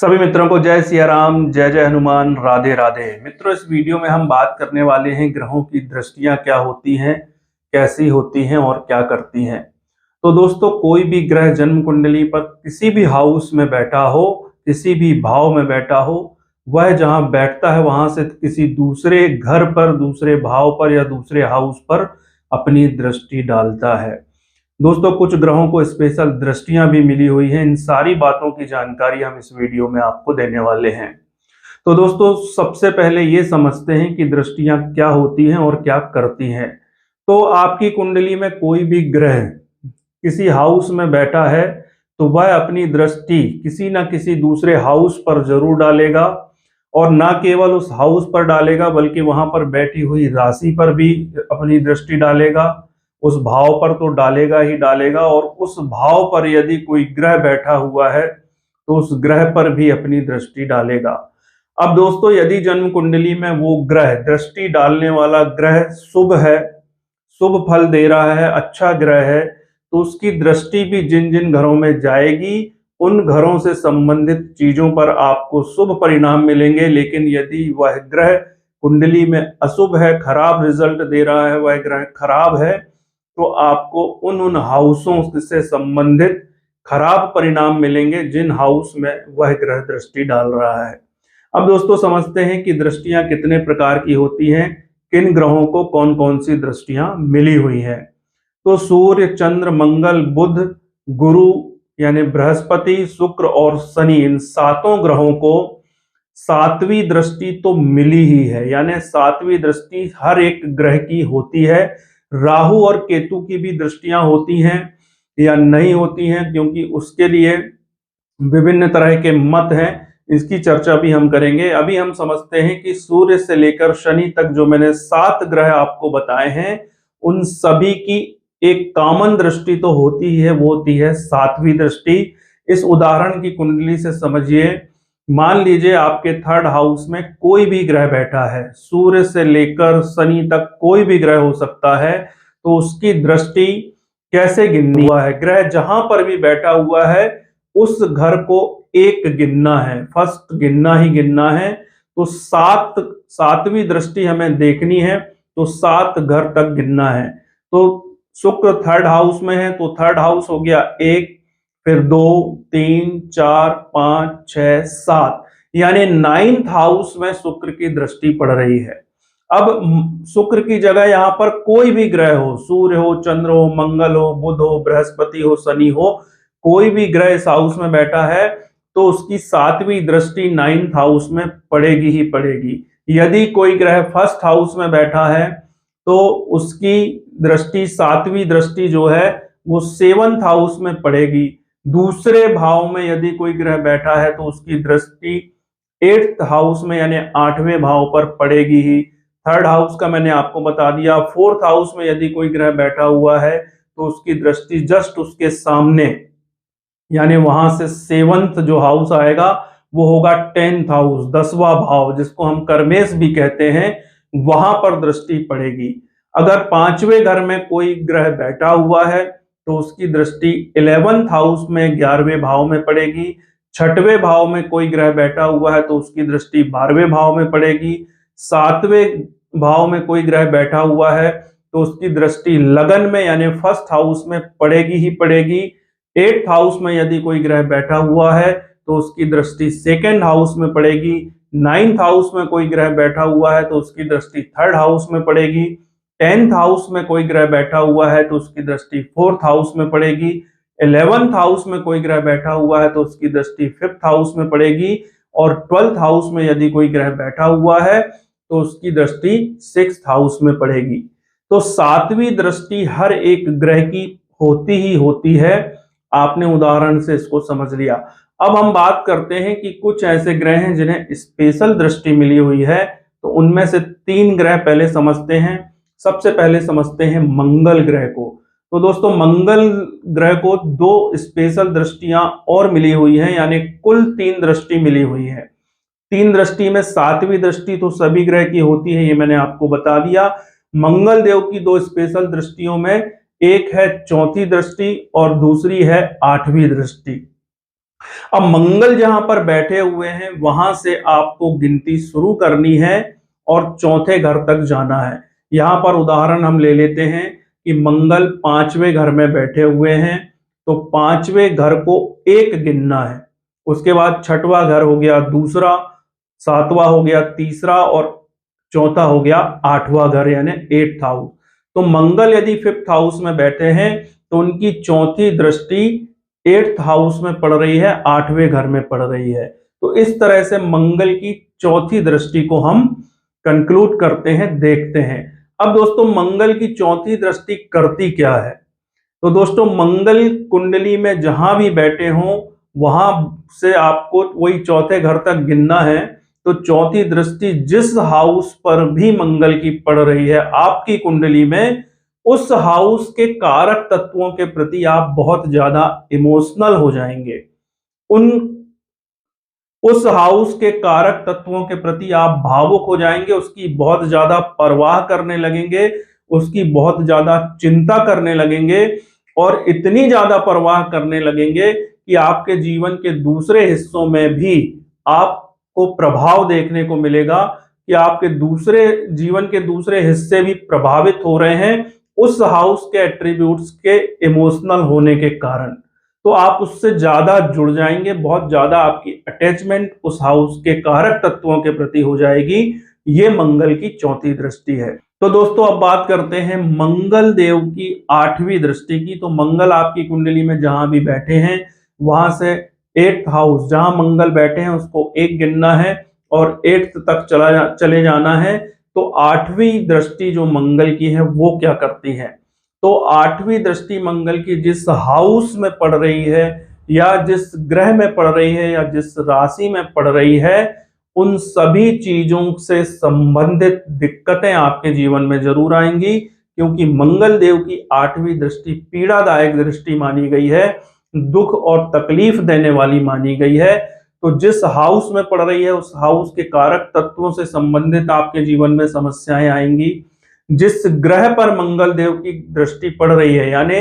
सभी मित्रों को जय सिया राम, जय जय हनुमान, राधे राधे। मित्रों, इस वीडियो में हम बात करने वाले हैं ग्रहों की दृष्टियां क्या होती हैं, कैसी होती हैं और क्या करती हैं। तो दोस्तों, कोई भी ग्रह जन्म कुंडली पर किसी भी हाउस में बैठा हो, किसी भी भाव में बैठा हो, वह जहां बैठता है वहां से किसी दूसरे घर पर, दूसरे भाव पर या दूसरे हाउस पर अपनी दृष्टि डालता है। दोस्तों, कुछ ग्रहों को स्पेशल दृष्टियां भी मिली हुई हैं। इन सारी बातों की जानकारी हम इस वीडियो में आपको देने वाले हैं। तो दोस्तों, सबसे पहले ये समझते हैं कि दृष्टियां क्या होती हैं और क्या करती हैं। तो आपकी कुंडली में कोई भी ग्रह किसी हाउस में बैठा है तो वह अपनी दृष्टि किसी न किसी दूसरे हाउस पर जरूर डालेगा, और न केवल उस हाउस पर डालेगा बल्कि वहां पर बैठी हुई राशि पर भी अपनी दृष्टि डालेगा। उस भाव पर तो डालेगा ही डालेगा, और उस भाव पर यदि कोई ग्रह बैठा हुआ है तो उस ग्रह पर भी अपनी दृष्टि डालेगा। अब दोस्तों, यदि जन्म कुंडली में वो ग्रह, दृष्टि डालने वाला ग्रह शुभ है, शुभ फल दे रहा है, अच्छा ग्रह है, तो उसकी दृष्टि भी जिन जिन घरों में जाएगी उन घरों से संबंधित चीजों पर आपको शुभ परिणाम मिलेंगे। लेकिन यदि वह ग्रह कुंडली में अशुभ है, खराब रिजल्ट दे रहा है, वह ग्रह खराब है, तो आपको उन उन हाउसों से संबंधित खराब परिणाम मिलेंगे जिन हाउस में वह ग्रह दृष्टि डाल रहा है। अब दोस्तों, समझते हैं कि दृष्टियां कितने प्रकार की होती हैं, किन ग्रहों को कौन कौन सी दृष्टियां मिली हुई हैं। तो सूर्य, चंद्र, मंगल, बुध, गुरु यानी बृहस्पति, शुक्र और शनि, इन सातों ग्रहों को सातवीं दृष्टि तो मिली ही है, यानी सातवीं दृष्टि हर एक ग्रह की होती है। राहु और केतु की भी दृष्टियां होती हैं या नहीं होती हैं, क्योंकि उसके लिए विभिन्न तरह के मत हैं, इसकी चर्चा भी हम करेंगे। अभी हम समझते हैं कि सूर्य से लेकर शनि तक जो मैंने 7 ग्रह आपको बताए हैं, उन सभी की एक कॉमन दृष्टि तो होती ही है, वो होती है सातवीं दृष्टि। इस उदाहरण की कुंडली से समझिए। मान लीजिए आपके थर्ड हाउस में कोई भी ग्रह बैठा है, सूर्य से लेकर शनि तक कोई भी ग्रह हो सकता है, तो उसकी दृष्टि कैसे गिननी हुआ है। ग्रह जहां पर भी बैठा हुआ है उस घर को एक गिनना है, फर्स्ट गिनना ही गिनना है। तो सातवीं दृष्टि हमें देखनी है, तो 7 घर तक गिनना है। तो शुक्र थर्ड हाउस में है, तो थर्ड हाउस हो गया 1, फिर 2, 3, 4, 5, 6, 7, यानी 9th हाउस में शुक्र की दृष्टि पड़ रही है। अब शुक्र की जगह यहाँ पर कोई भी ग्रह हो, सूर्य हो, चंद्र हो, मंगल हो, बुध हो, बृहस्पति हो, शनि हो, कोई भी ग्रह इस हाउस में बैठा है तो उसकी सातवीं दृष्टि 9th हाउस में पड़ेगी ही पड़ेगी। यदि कोई ग्रह फर्स्ट हाउस में बैठा है तो उसकी दृष्टि, सातवीं दृष्टि जो है वो 7th हाउस में पड़ेगी। दूसरे भाव में यदि कोई ग्रह बैठा है तो उसकी दृष्टि 8th हाउस में यानी 8वें भाव पर पड़ेगी ही। थर्ड हाउस का मैंने आपको बता दिया। 4th हाउस में यदि कोई ग्रह बैठा हुआ है तो उसकी दृष्टि जस्ट उसके सामने, यानी वहां से 7th जो हाउस आएगा वो होगा 10th हाउस, 10वां भाव, जिसको हम कर्मेश भी कहते हैं, वहां पर दृष्टि पड़ेगी। अगर 5वें घर में कोई ग्रह बैठा हुआ है तो उसकी दृष्टि 11th हाउस में 11वें भाव में पड़ेगी। 6वें भाव में कोई ग्रह बैठा हुआ है तो उसकी दृष्टि 12वें भाव में पड़ेगी। 7वें भाव में कोई ग्रह बैठा हुआ है तो उसकी दृष्टि लगन में यानी फर्स्ट हाउस में पड़ेगी ही पड़ेगी। 8th हाउस में यदि कोई ग्रह बैठा हुआ है तो उसकी दृष्टि 2nd हाउस में पड़ेगी। 9th हाउस में कोई ग्रह बैठा हुआ है तो उसकी दृष्टि 3rd हाउस में पड़ेगी। 10th हाउस में कोई ग्रह बैठा हुआ है तो उसकी दृष्टि 4th हाउस में पड़ेगी। 11th हाउस में कोई ग्रह बैठा हुआ है तो उसकी दृष्टि 5th हाउस में पड़ेगी। और 12th हाउस में यदि कोई ग्रह बैठा हुआ है तो उसकी दृष्टि 6th हाउस में पड़ेगी। तो सातवीं दृष्टि हर एक ग्रह की होती ही होती है। आपने उदाहरण से इसको समझ लिया। अब हम बात करते हैं कि कुछ ऐसे ग्रह हैं जिन्हें स्पेशल दृष्टि मिली हुई है, तो उनमें से 3 ग्रह पहले समझते हैं। सबसे पहले समझते हैं मंगल ग्रह को। तो दोस्तों, मंगल ग्रह को 2 स्पेशल दृष्टियां और मिली हुई हैं, यानी कुल 3 दृष्टि मिली हुई है। 3 दृष्टि में 7वीं दृष्टि तो सभी ग्रह की होती है, ये मैंने आपको बता दिया। मंगल देव की 2 स्पेशल दृष्टियों में एक है चौथी दृष्टि और दूसरी है 8वीं दृष्टि। अब मंगल जहां पर बैठे हुए हैं वहां से आपको गिनती शुरू करनी है और चौथे घर तक जाना है। यहां पर उदाहरण हम ले लेते हैं कि मंगल पांचवें घर में बैठे हुए हैं, तो पांचवें घर को एक गिनना है। उसके बाद छठवां घर हो गया दूसरा, सातवां हो गया तीसरा और चौथा हो गया आठवां घर यानी 8th हाउस। तो मंगल यदि 5th हाउस में बैठे हैं तो उनकी चौथी दृष्टि 8th हाउस में पड़ रही है, आठवें घर में पड़ रही है। तो इस तरह से मंगल की चौथी दृष्टि को हम कंक्लूड करते हैं, देखते हैं। अब दोस्तों मंगल की चौथी दृष्टि करती क्या है? तो दोस्तों मंगल कुंडली में जहां भी बैठे हों वहां से आपको वही चौथे घर तक गिनना है। तो चौथी दृष्टि जिस हाउस पर भी मंगल की पड़ रही है आपकी कुंडली में, उस हाउस के कारक तत्वों के प्रति आप बहुत ज्यादा इमोशनल हो जाएंगे। उन उस हाउस के कारक तत्वों के प्रति आप भावुक हो जाएंगे, उसकी बहुत ज्यादा परवाह करने लगेंगे, उसकी बहुत ज्यादा चिंता करने लगेंगे और इतनी ज्यादा परवाह करने लगेंगे कि आपके जीवन के दूसरे हिस्सों में भी आपको प्रभाव देखने को मिलेगा कि आपके दूसरे जीवन के दूसरे हिस्से भी प्रभावित हो रहे हैं उस हाउस के एट्रीब्यूट्स के इमोशनल होने के कारण। तो आप उससे ज्यादा जुड़ जाएंगे, बहुत ज्यादा आपकी अटैचमेंट उस हाउस के कारक तत्वों के प्रति हो जाएगी। ये मंगल की चौथी दृष्टि है। तो दोस्तों अब बात करते हैं मंगल देव की 8वीं दृष्टि की। तो मंगल आपकी कुंडली में जहां भी बैठे हैं वहां से 8th हाउस जहां मंगल बैठे हैं उसको एक गिनना है और 8th तक चले जाना है। तो 8वीं दृष्टि जो मंगल की है वो क्या करती है? तो 8वीं दृष्टि मंगल की जिस हाउस में पड़ रही है या जिस ग्रह में पड़ रही है या जिस राशि में पड़ रही है, उन सभी चीजों से संबंधित दिक्कतें आपके जीवन में जरूर आएंगी, क्योंकि मंगल देव की 8वीं दृष्टि पीड़ादायक दृष्टि मानी गई है, दुख और तकलीफ देने वाली मानी गई है। तो जिस हाउस में पड़ रही है उस हाउस के कारक तत्वों से संबंधित आपके जीवन में समस्याएं आएंगी। जिस ग्रह पर मंगल देव की दृष्टि पड़ रही है, यानी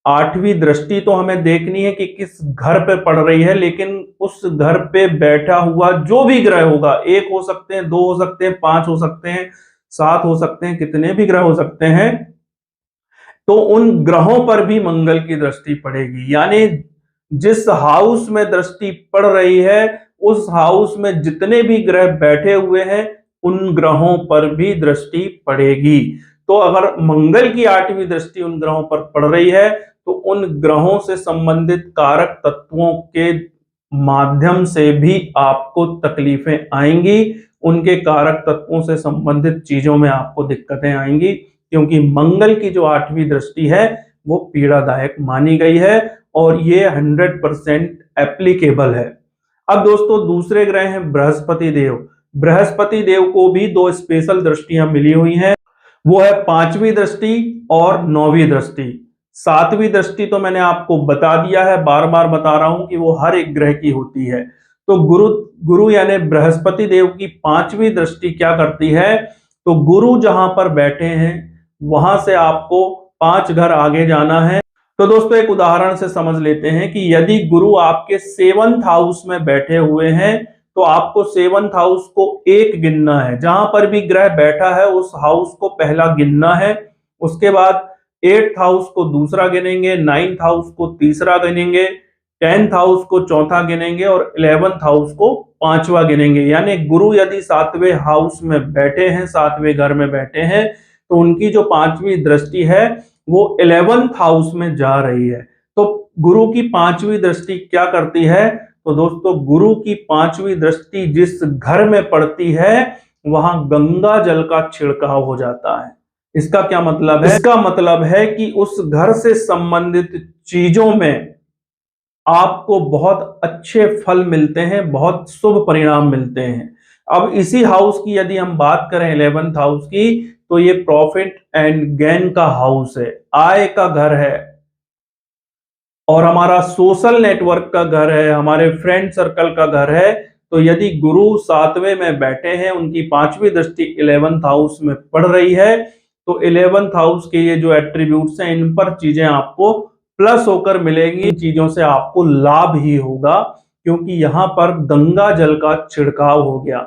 8वीं दृष्टि तो हमें देखनी है कि किस घर पे पड़ रही है, लेकिन उस घर पे बैठा हुआ जो भी ग्रह होगा, एक हो सकते हैं, दो हो सकते हैं, 5 हो सकते हैं, 7 हो सकते हैं, कितने भी ग्रह हो सकते हैं, तो उन ग्रहों पर भी मंगल की दृष्टि पड़ेगी। यानी जिस हाउस में दृष्टि पड़ रही है उस हाउस में जितने भी ग्रह बैठे हुए हैं उन ग्रहों पर भी दृष्टि पड़ेगी। तो अगर मंगल की 8वीं दृष्टि उन ग्रहों पर पड़ रही है तो उन ग्रहों से संबंधित कारक तत्वों के माध्यम से भी आपको तकलीफें आएंगी, उनके कारक तत्वों से संबंधित चीजों में आपको दिक्कतें आएंगी, क्योंकि मंगल की जो 8वीं दृष्टि है वो पीड़ादायक मानी गई है और ये 100% एप्लीकेबल है। अब दोस्तों दूसरे ग्रह हैं बृहस्पति देव। बृहस्पति देव को भी 2 स्पेशल दृष्टियां मिली हुई हैं, वो है 5वीं दृष्टि और 9वीं दृष्टि। 7वीं दृष्टि तो मैंने आपको बता दिया है, बार बार बता रहा हूं कि वो हर एक ग्रह की होती है। तो गुरु यानी बृहस्पति देव की 5वीं दृष्टि क्या करती है? तो गुरु जहां पर बैठे हैं वहां से आपको 5 घर आगे जाना है। तो दोस्तों एक उदाहरण से समझ लेते हैं कि यदि गुरु आपके 7th हाउस में बैठे हुए हैं तो आपको 7th हाउस को एक गिनना है। जहां पर भी ग्रह बैठा है उस हाउस को पहला गिनना है, उसके बाद 8th हाउस को दूसरा गिनेंगे, 9th हाउस को तीसरा गिनेंगे, 10th हाउस को चौथा गिनेंगे और 11th हाउस को पांचवा गिनेंगे। यानी गुरु यदि 7वें हाउस में बैठे हैं, 7वें घर में बैठे हैं, तो उनकी जो 5वीं दृष्टि है वो 11th हाउस में जा रही है। तो गुरु की 5वीं दृष्टि क्या करती है? तो दोस्तों गुरु की 5वीं दृष्टि जिस घर में पड़ती है वहां गंगा जल का छिड़काव हो जाता है। इसका क्या मतलब है? इसका मतलब है कि उस घर से संबंधित चीजों में आपको बहुत अच्छे फल मिलते हैं, बहुत शुभ परिणाम मिलते हैं। अब इसी हाउस की यदि हम बात करें 11th हाउस की, तो ये प्रॉफिट एंड गेन का हाउस है, आय का घर है और हमारा सोशल नेटवर्क का घर है, हमारे फ्रेंड सर्कल का घर है। तो यदि गुरु 7वें में बैठे हैं, उनकी 5वीं दृष्टि 11th हाउस में पड़ रही है, तो 11th हाउस के ये जो एट्रीब्यूट्स हैं इन पर चीजें आपको प्लस होकर मिलेगी। इन चीजों से आपको लाभ ही होगा, क्योंकि यहाँ पर गंगा जल का छिड़काव हो गया।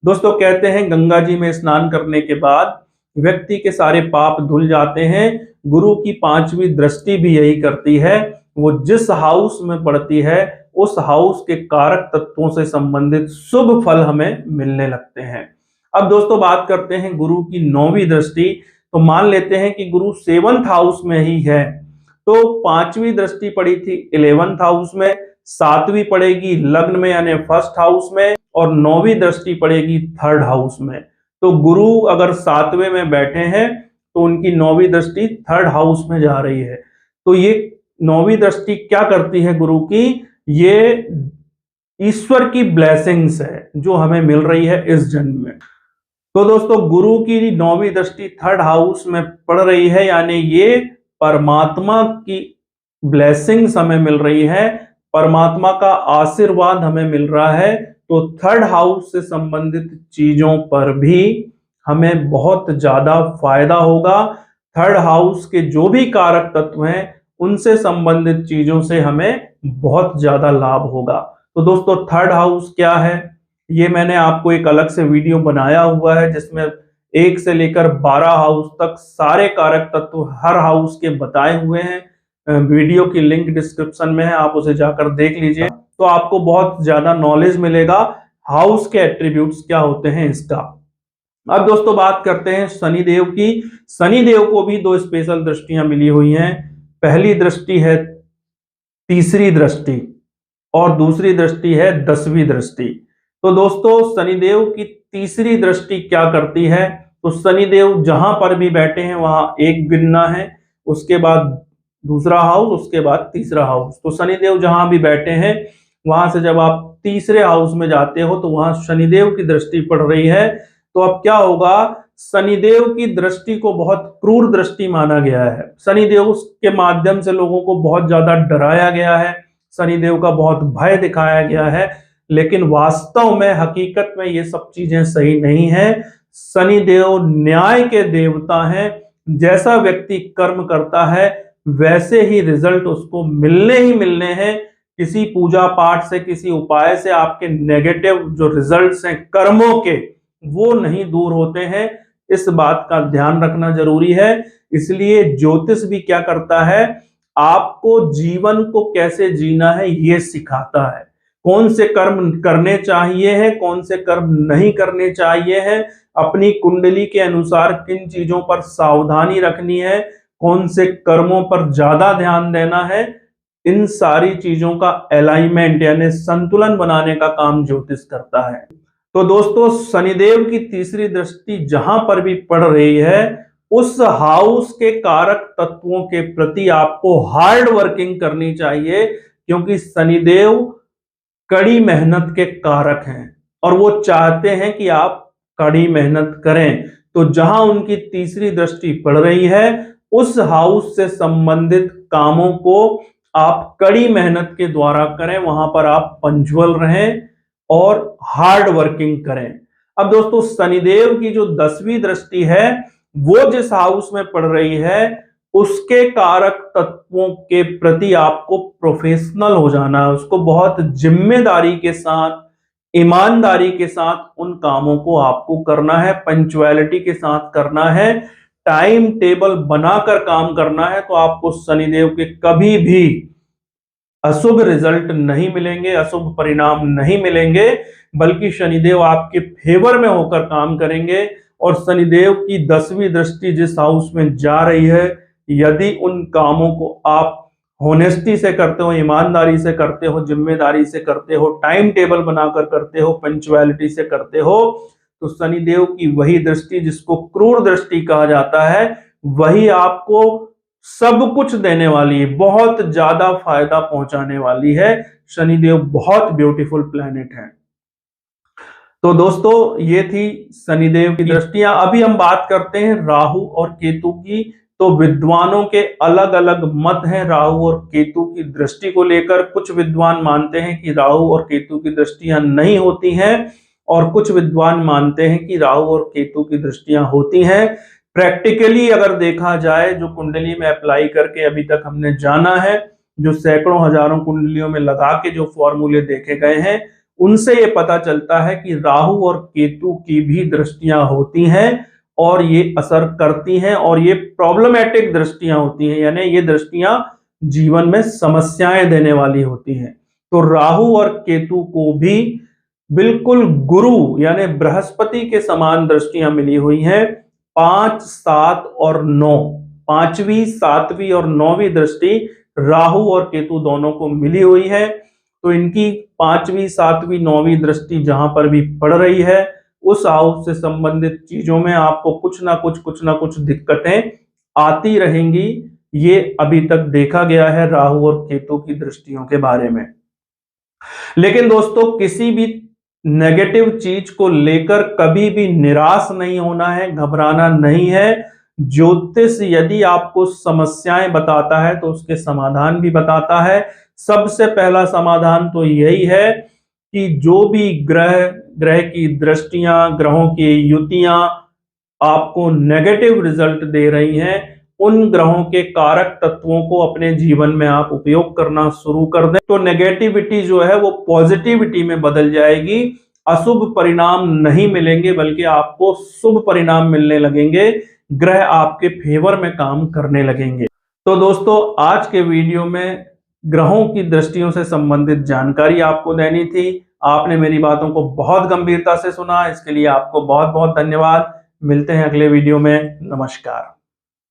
दोस्तों, कहते हैं गंगा जी में स्नान करने के बाद व्यक्ति के सारे पाप धुल जाते हैं। गुरु की 5वीं दृष्टि भी यही करती है। वो जिस हाउस में पड़ती है उस हाउस के कारक तत्वों से संबंधित शुभ फल हमें मिलने लगते हैं। अब दोस्तों, बात करते हैं गुरु की 9वीं दृष्टि। तो मान लेते हैं कि गुरु 7th हाउस में ही है, तो 5वीं दृष्टि पड़ी थी 11th हाउस में, 7वीं पड़ेगी लग्न में यानी 1st हाउस में, और 9वीं दृष्टि पड़ेगी 3rd हाउस में। तो गुरु अगर 7वें में बैठे हैं तो उनकी 9वीं दृष्टि 3rd हाउस में जा रही है। तो ये 9वीं दृष्टि क्या करती है गुरु की? ये ईश्वर की ब्लेसिंग्स है जो हमें मिल रही है इस जन्म में। तो दोस्तों, गुरु की 9वीं दृष्टि 3rd हाउस में पड़ रही है, यानी ये परमात्मा की ब्लेसिंग्स हमें मिल रही है, परमात्मा का आशीर्वाद हमें मिल रहा है। तो 3rd हाउस से संबंधित चीजों पर भी हमें बहुत ज्यादा फायदा होगा। 3rd हाउस के जो भी कारक तत्व हैं उनसे संबंधित चीजों से हमें बहुत ज्यादा लाभ होगा। तो दोस्तों, 3rd हाउस क्या है, ये मैंने आपको एक अलग से वीडियो बनाया हुआ है जिसमें 1 से लेकर 12 हाउस तक सारे कारक तत्व हर हाउस के बताए हुए हैं। वीडियो की लिंक डिस्क्रिप्शन में है, आप उसे जाकर देख लीजिए, तो आपको बहुत ज्यादा नॉलेज मिलेगा हाउस के एट्रीब्यूट्स क्या होते हैं इसका। अब दोस्तों, बात करते हैं शनिदेव की। शनिदेव को भी 2 स्पेशल दृष्टियां मिली हुई हैं। पहली दृष्टि है 3री दृष्टि और दूसरी दृष्टि है 10वीं दृष्टि। तो दोस्तों, शनिदेव की 3री दृष्टि क्या करती है? तो शनिदेव जहां पर भी बैठे हैं वहां 1 गिनना है, उसके बाद दूसरा हाउस, उसके बाद तीसरा हाउस। तो शनिदेव जहां भी बैठे हैं वहां से जब आप 3रे हाउस में जाते हो तो वहां शनिदेव की दृष्टि पड़ रही है। तो अब क्या होगा? शनिदेव की दृष्टि को बहुत क्रूर दृष्टि माना गया है। शनिदेव के माध्यम से लोगों को बहुत ज्यादा डराया गया है, शनिदेव का बहुत भय दिखाया गया है, लेकिन वास्तव में हकीकत में ये सब चीजें सही नहीं है। शनिदेव न्याय के देवता हैं। जैसा व्यक्ति कर्म करता है वैसे ही रिजल्ट उसको मिलने ही मिलने हैं। किसी पूजा पाठ से, किसी उपाय से आपके नेगेटिव जो रिजल्ट्स हैं कर्मों के, वो नहीं दूर होते हैं। इस बात का ध्यान रखना जरूरी है। इसलिए ज्योतिष भी क्या करता है, आपको जीवन को कैसे जीना है ये सिखाता है। कौन से कर्म करने चाहिए हैं, कौन से कर्म नहीं करने चाहिए हैं, अपनी कुंडली के अनुसार किन चीजों पर सावधानी रखनी है, कौन से कर्मों पर ज्यादा ध्यान देना है, इन सारी चीजों का अलाइनमेंट यानी संतुलन बनाने का काम ज्योतिष करता है। तो दोस्तों, शनिदेव की 3री दृष्टि जहां पर भी पड़ रही है उस हाउस के कारक तत्वों के प्रति आपको हार्ड वर्किंग करनी चाहिए, क्योंकि शनिदेव कड़ी मेहनत के कारक हैं और वो चाहते हैं कि आप कड़ी मेहनत करें। तो जहां उनकी 3री दृष्टि पड़ रही है उस हाउस से संबंधित कामों को आप कड़ी मेहनत के द्वारा करें, वहां पर आप पंक्चुअल रहें और हार्ड वर्किंग करें। अब दोस्तों, शनिदेव की जो 10वीं दृष्टि है वो जिस हाउस में पड़ रही है उसके कारक तत्वों के प्रति आपको प्रोफेशनल हो जाना है, उसको बहुत जिम्मेदारी के साथ, ईमानदारी के साथ उन कामों को आपको करना है, पंक्चुअलिटी के साथ करना है, टाइम टेबल बनाकर काम करना है। तो आपको शनिदेव के कभी भी अशुभ रिजल्ट नहीं मिलेंगे, अशुभ परिणाम नहीं मिलेंगे, बल्कि शनिदेव आपके फेवर में होकर काम करेंगे। और शनिदेव की 10वीं दृष्टि जिस हाउस में जा रही है, यदि उन कामों को आप होनेस्टी से करते हो, ईमानदारी से करते हो, जिम्मेदारी से करते हो, टाइम टेबल बनाकर करते हो, पंक्चुअलिटी से करते हो, तो शनिदेव की वही दृष्टि जिसको क्रूर दृष्टि कहा जाता है वही आपको सब कुछ देने वाली है, बहुत ज्यादा फायदा पहुंचाने वाली है। शनिदेव बहुत ब्यूटीफुल प्लैनेट है। तो दोस्तों, ये थी शनिदेव की दृष्टियां। अभी हम बात करते हैं राहु और केतु की। तो विद्वानों के अलग अलग मत हैं राहु और केतु की दृष्टि को लेकर। कुछ विद्वान मानते हैं कि राहु और केतु की दृष्टियां नहीं होती हैं और कुछ विद्वान मानते हैं कि राहु और केतु की दृष्टियां होती हैं। प्रैक्टिकली अगर देखा जाए, जो कुंडली में अप्लाई करके अभी तक हमने जाना है, जो सैकड़ों हजारों कुंडलियों में लगा के जो फॉर्मूले देखे गए हैं, उनसे ये पता चलता है कि राहु और केतु की भी दृष्टियां होती हैं और ये असर करती हैं और ये प्रॉब्लमेटिक दृष्टियां होती हैं, यानी ये दृष्टियां जीवन में समस्याएं देने वाली होती हैं। तो राहु और केतु को भी बिल्कुल गुरु यानी बृहस्पति के समान दृष्टियां मिली हुई हैं। 5, 7 और 9, 5वीं, 7वीं और 9वीं दृष्टि राहु और केतु दोनों को मिली हुई है। तो इनकी 5वीं, 7वीं, 9वीं दृष्टि जहां पर भी पड़ रही है, उस हाउस से संबंधित चीजों में आपको कुछ ना कुछ दिक्कतें आती रहेंगी। ये अभी तक देखा गया है राहु और केतु की दृष्टियों के बारे में। लेकिन दोस्तों, किसी भी नेगेटिव चीज को लेकर कभी भी निराश नहीं होना है, घबराना नहीं है। ज्योतिष यदि आपको समस्याएं बताता है तो उसके समाधान भी बताता है। सबसे पहला समाधान तो यही है कि जो भी ग्रह की दृष्टियां, ग्रहों की युतियां आपको नेगेटिव रिजल्ट दे रही हैं, उन ग्रहों के कारक तत्वों को अपने जीवन में आप उपयोग करना शुरू कर दें, तो नेगेटिविटी जो है वो पॉजिटिविटी में बदल जाएगी। अशुभ परिणाम नहीं मिलेंगे, बल्कि आपको शुभ परिणाम मिलने लगेंगे। ग्रह आपके फेवर में काम करने लगेंगे। तो दोस्तों, आज के वीडियो में ग्रहों की दृष्टियों से संबंधित जानकारी आपको देनी थी। आपने मेरी बातों को बहुत गंभीरता से सुना, इसके लिए आपको बहुत बहुत धन्यवाद। मिलते हैं अगले वीडियो में। नमस्कार।